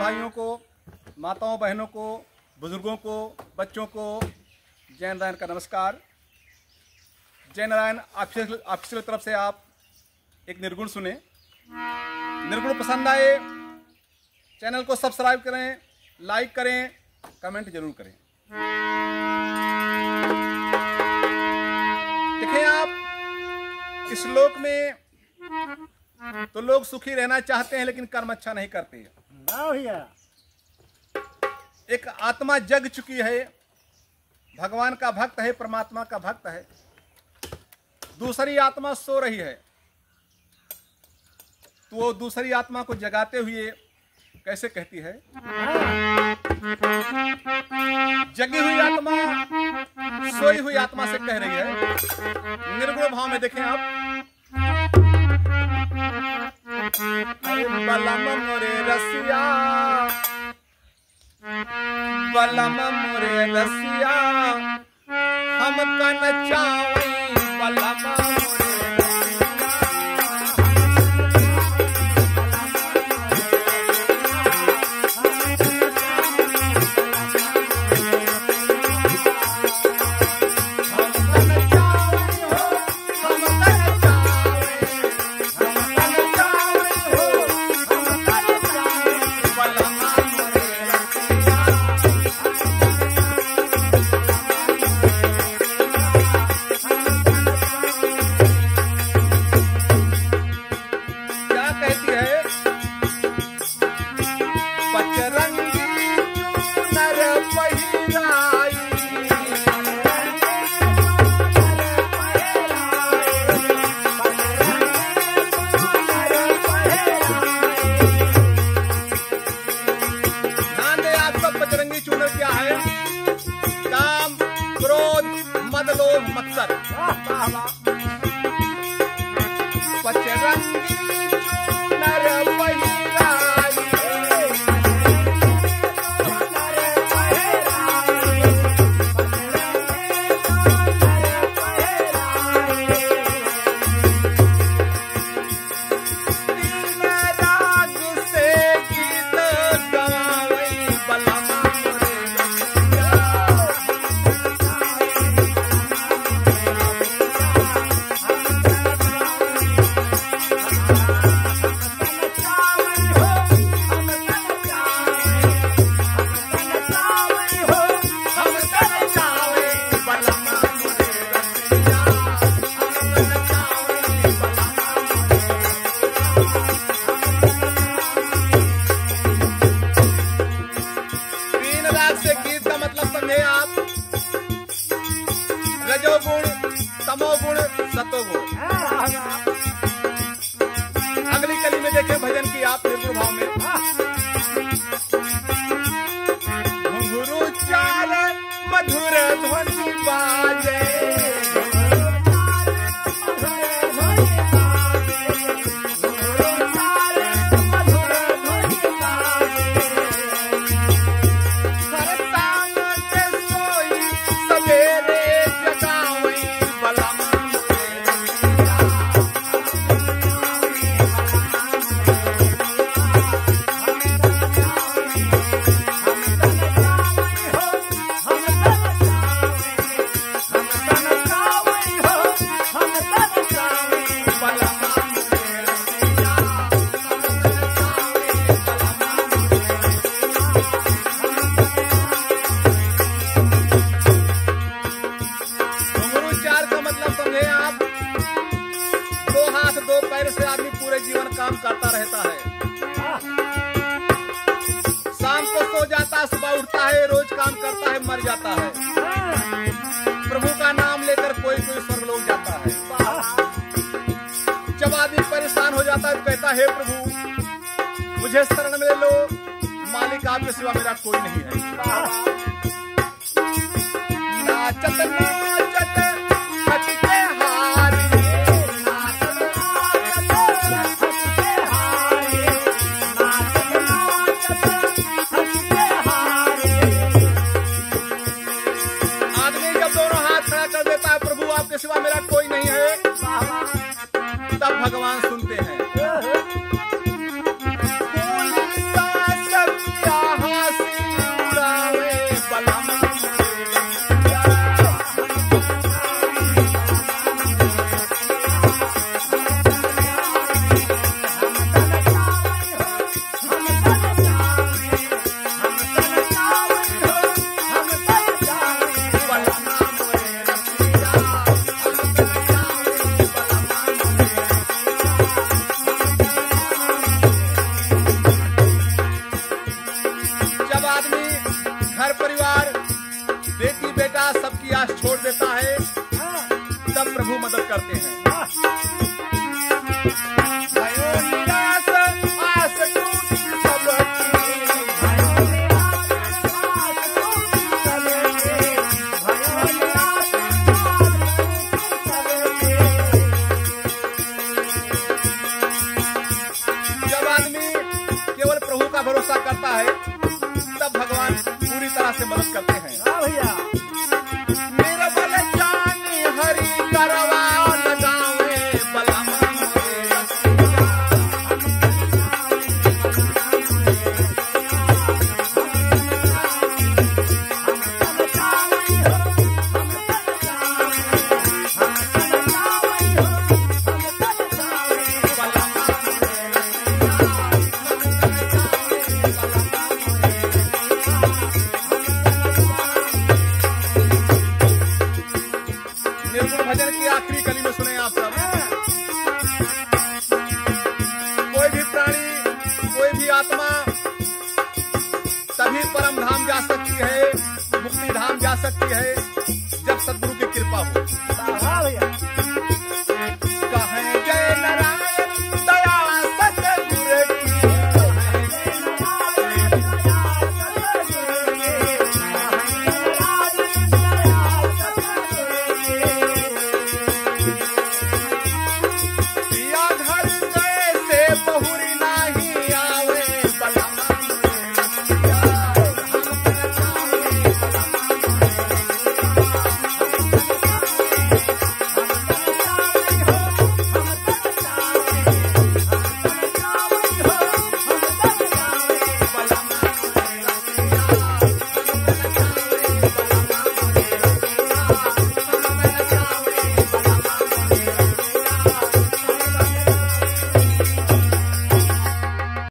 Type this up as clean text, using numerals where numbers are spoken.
भाइयों को, माताओं बहनों को, बुजुर्गों को, बच्चों को जय नारायण का नमस्कार। जय नारायण ऑफिशियल तरफ से आप एक निर्गुण सुने। निर्गुण पसंद आए चैनल को सब्सक्राइब करें, लाइक करें, कमेंट जरूर करें। देखें आप इस लोक में तो लोग सुखी रहना चाहते हैं लेकिन कर्म अच्छा नहीं करते। एक आत्मा जग चुकी है, भगवान का भक्त है, परमात्मा का भक्त है, दूसरी आत्मा सो रही है, तो वो दूसरी आत्मा को जगाते हुए कैसे कहती है? जगी हुई आत्मा सोई हुई आत्मा से कह रही है। निर्गुण भाव में देखें आप। बलम मोरे रसिया, बलम मोरे रसिया, हम कन चावई बलम मोरे मकसद पचरंगी नर पहिराई, तीन राग से गीत गवावई बलमा रजोगुण, तमोगुण, सतोगुण। अगली कली में देखें भजन की आप निर्गुण भाव में। घुंघरू चाल मधुर ध्वनि बाजे, काम करता रहता है, शाम को सो जाता है, सुबह उठता है, रोज काम करता है, मर जाता है। प्रभु का नाम लेकर कोई कोई स्वर्गलोक जाता है। जब आदमी परेशान हो जाता है तो कहता है, हे प्रभु मुझे शरण में ले लो, मालिक आपके सिवा मेरा कोई नहीं है। नाचत नाचत हटके हारी, सिवा मेरा कोई नहीं है, तब भगवान सुनते हैं। घर परिवार, बेटी बेटा सबकी आस छोड़ देता है, तब प्रभु मदद करते हैं।